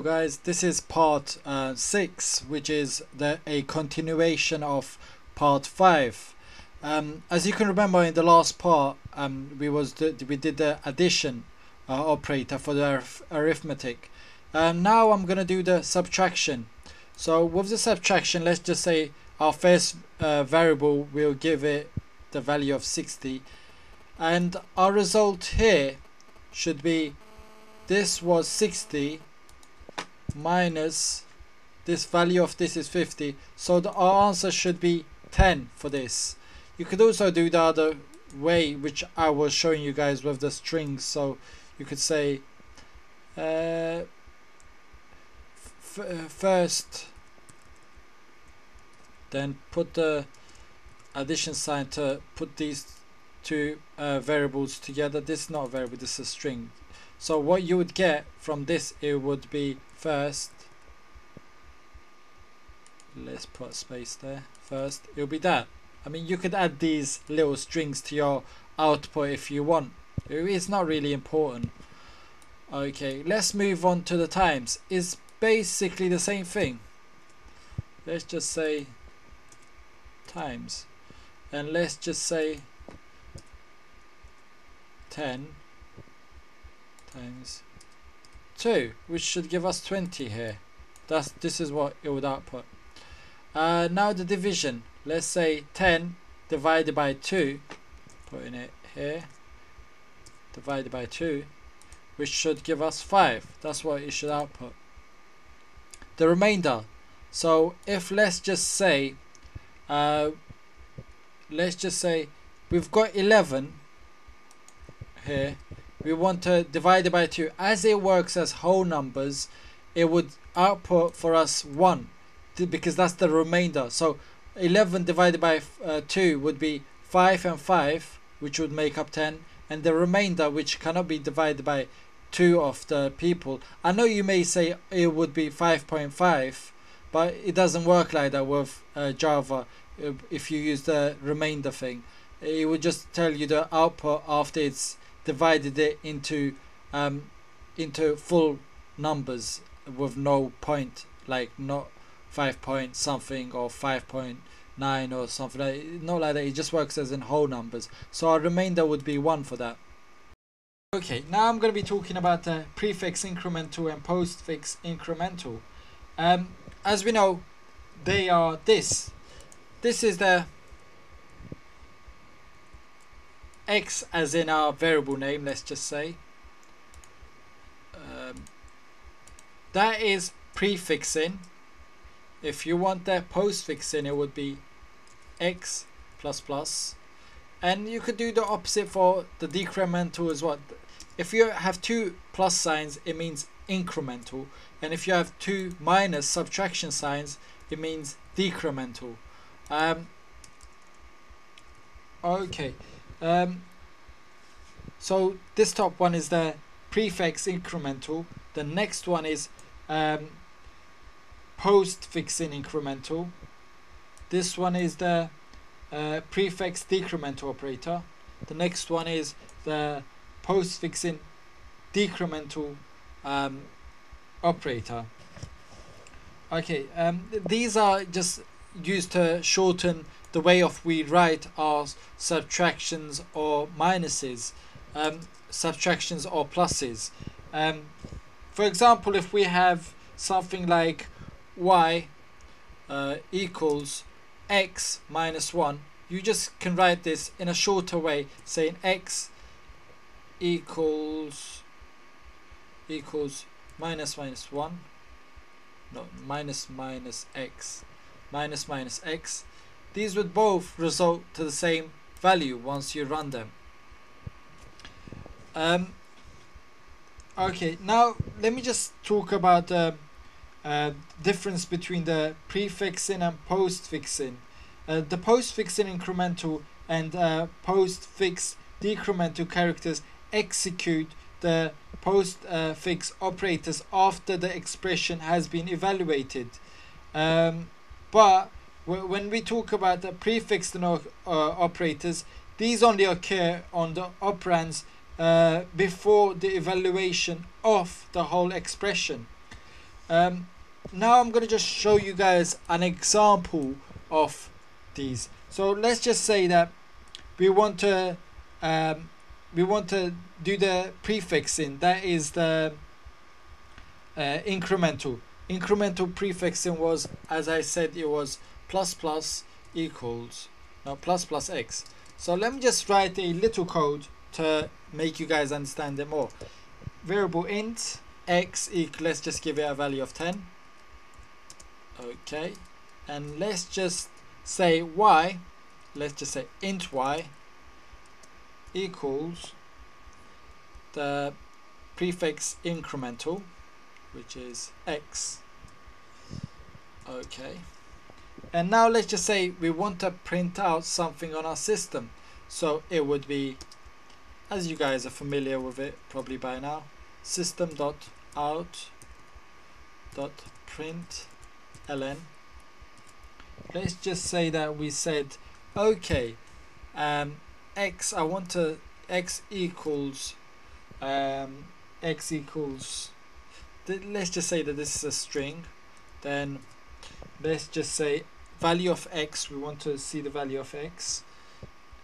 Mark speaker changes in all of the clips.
Speaker 1: Guys, this is part 6, which is a continuation of part 5. As you can remember, in the last part we did the addition operator for the arithmetic. Now I'm gonna do the subtraction. So with the subtraction, let's just say our first variable will give it the value of 60, and our result here should be this was 60 minus this value of this is 50, so our answer should be 10 for this. You could also do the other way, which I was showing you guys with the strings. So you could say first, then put the addition sign to put these two variables together. This is not a variable, this is a string. So what you would get from this, it would be first, let's put a space there, first, it'll be that. I mean, you could add these little strings to your output if you want. It's not really important. Okay, let's move on to the times. It's basically the same thing. Let's just say times, and let's just say 10 times 2, which should give us 20 here. This is what it would output. Now the division. Let's say 10 divided by 2, putting it here, divided by 2, which should give us 5. That's what it should output. The remainder. So if let's just say we've got 11 here, we want to divide it by 2. As it works as whole numbers, it would output for us 1, because that's the remainder. So 11 divided by 2 would be 5 and 5, which would make up 10, and the remainder, which cannot be divided by 2 of the people. I know you may say it would be 5.5, but it doesn't work like that with Java. If you use the remainder thing, it would just tell you the output after it's divided it into full numbers with no point, like not 5 point something or 5.9 or something like that. Not like that. It just works as in whole numbers. So our remainder would be 1 for that. Okay, now I'm going to be talking about the prefix incremental and postfix incremental. As we know, they are this. This is the x as in our variable name, let's just say. That is prefixing. If you want the postfixing, it would be x plus plus. And you could do the opposite for the decremental as well. If you have 2 plus signs, it means incremental. And if you have 2 minus subtraction signs, it means decremental. Okay. So this top one is the prefix incremental. The next one is postfixing incremental. This one is the prefix decremental operator. The next one is the postfixing decremental operator. Okay, these are just used to shorten the way of we write our subtractions or minuses, subtractions or pluses. For example, if we have something like y equals x minus 1, you just can write this in a shorter way, saying x equals minus 1, no, minus x, minus x. These would both result to the same value once you run them. Okay, now let me just talk about the difference between the prefixing and postfixing. The postfixing incremental and postfix decremental characters execute the postfix operators after the expression has been evaluated. But when we talk about the prefixing operators, these only occur on the operands before the expression has been evaluated. For example, if we have something like y equals x minus 1, you just can write this in a shorter way, saying x equals minus 1, no, minus x, minus 1x. These would both result to the same value once you run them. Okay, now let me just talk about the prefixing operators. before the evaluation of the whole expression. Now I'm going to just show you guys an example of these. So let's just say that we want to do the prefixing. That is the incremental prefixing was, as I said, it was plus equals plus x. So let me just write a little code to make you guys understand it more. Variable int x equal, let's just give it a value of 10. Okay, and let's just say y, let's just say int y equals the prefix incremental, which is x. Okay, and now let's just say we want to print out something on our system. So it would be, as you guys are familiar with it probably by now, system.out.println. Let's just say that we said, okay, x, I want to x equals let's just say that this is a string. Then let's just say value of x, we want to see the value of x.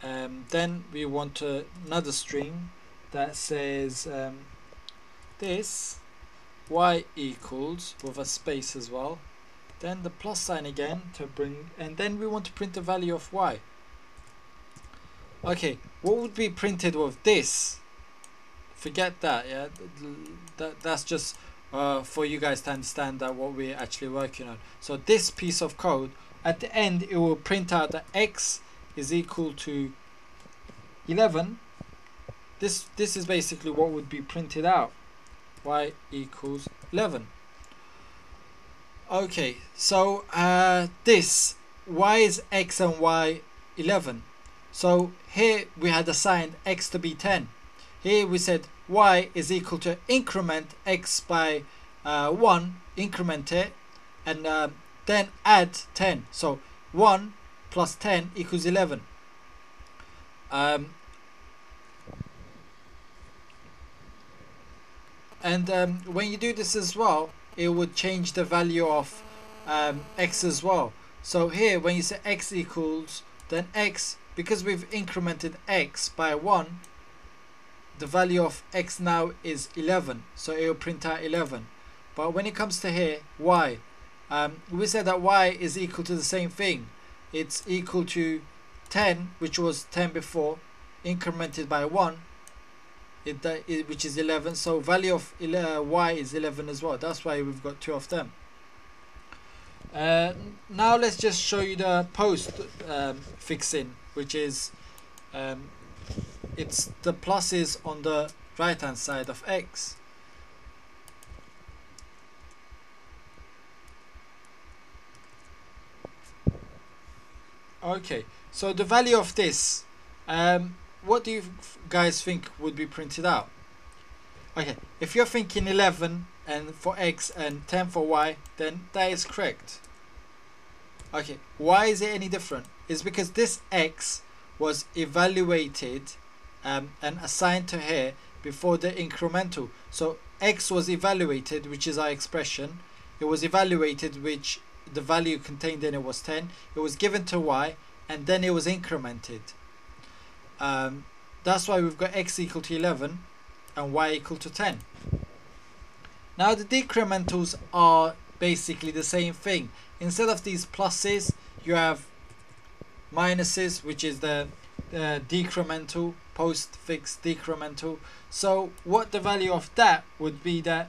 Speaker 1: Then we want another string that says this y equals, with a space as well, then the plus sign again to bring, and then we want to print the value of y. Okay, what would be printed with this? Forget that, yeah, that's just for you guys to understand that what we're actually working on. So this piece of code, at the end it will print out that x is equal to 11. This is basically what would be printed out, y equals 11. Okay, so this, why is x and y 11? So here we had assigned x to be 10. Here we said y is equal to increment x by 1, increment it, and then add 10. So 1 plus 10 equals 11. When you do this as well, it would change the value of x as well. So here when you say x equals, then x, because we've incremented x by 1, the value of x now is 11, so it will print out 11. But when it comes to here, y, we said that y is equal to the same thing. It's equal to 10, which was 10 before, incremented by 1, which is 11. So value of y is 11 as well. That's why we've got two of them. Now let's just show you the post fixing, which is it's the pluses on the right hand side of x. Okay, so the value of this, what do you guys think would be printed out? Okay, if you're thinking 11 and for x and 10 for y, then that is correct. Okay, why is it any different? It's because this x was evaluated and assigned to here before the incremental. So x was evaluated, which is our expression. It was evaluated, which the value contained in it was 10. It was given to y, and then it was incremented. That's why we've got x equal to 11 and y equal to 10. Now the decrementals are basically the same thing. Instead of these pluses, you have minuses, which is the decremental, postfix decremental. So what the value of that would be, that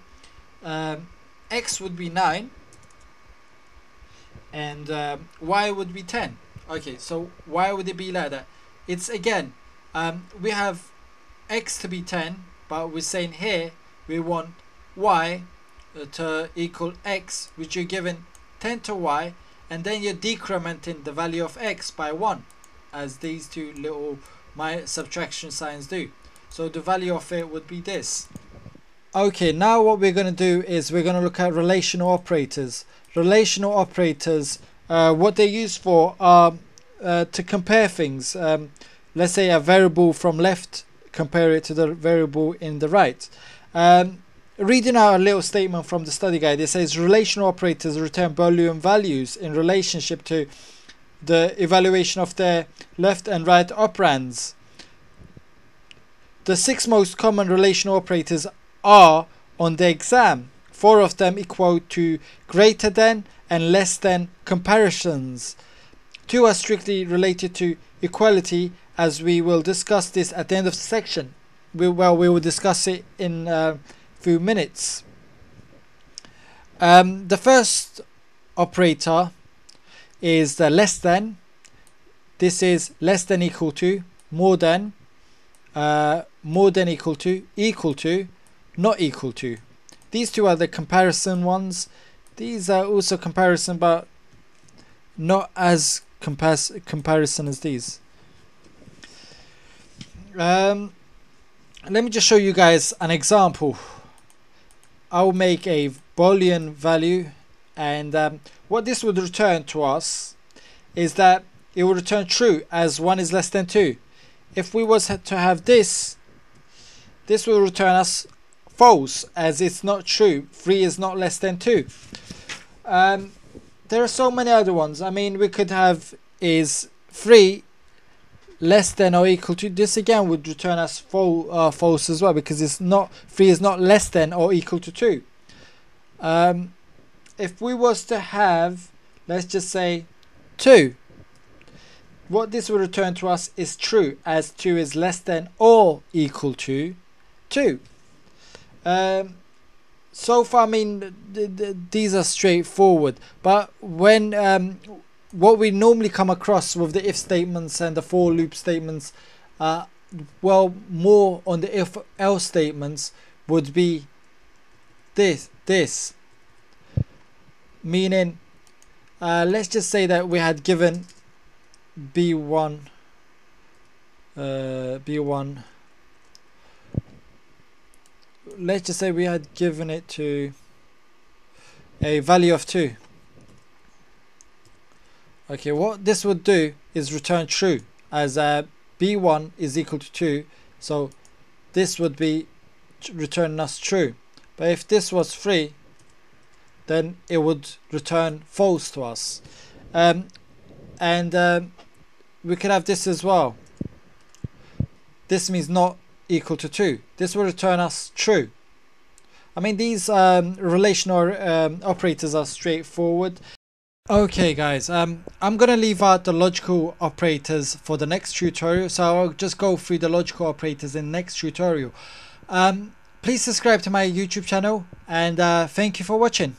Speaker 1: x would be 9 and y would be 10. Okay, so why would it be like that? It's again, we have x to be 10, but we're saying here we want y to equal x, which you're given 10 to y, and then you're decrementing the value of x by 1, as these two little subtraction signs do. So the value of it would be this. Okay, now what we're going to do is we're going to look at relational operators. Relational operators, what they're used for are to compare things. Let's say a variable from left compare it to the variable in the right. Reading out a little statement from the study guide, it says relational operators return Boolean values in relationship to the evaluation of their left and right operands. The 6 most common relational operators are on the exam. 4 of them equal to greater than and less than comparisons. 2 are strictly related to equality, as we will discuss this at the end of the section. We will discuss it in a few minutes. The first operator is the less than. This is less than equal to, more than equal to, not equal to. These 2 are the comparison ones. These are also comparison, but not as comparison as these. Let me just show you guys an example. I'll make a Boolean value, and what this would return to us is that it will return true as 1 is less than 2. If we was to have this will return us false, as it's not true. 3 is not less than 2. There are so many other ones. I mean, we could have is 3 less than or equal to. This again would return us false as well, because it's not 3 is not less than or equal to 2. If we was to have, let's just say 2, what this will return to us is true, as 2 is less than or equal to 2. So far, I mean, these are straightforward, but when what we normally come across with the if statements and the for loop statements, well, more on the if else statements, would be this meaning, let's just say that we had given b1 let's just say we had given it to a value of 2. Okay, what this would do is return true, as b1 is equal to 2, so this would be returning us true. But if this was 3, then it would return false to us. We could have this as well. This means not equal to 2. This will return us true. I mean, these relational operators are straightforward. Okay guys, I'm gonna leave out the logical operators for the next tutorial, so I'll just go through the logical operators in the next tutorial. Please subscribe to my YouTube channel, and thank you for watching.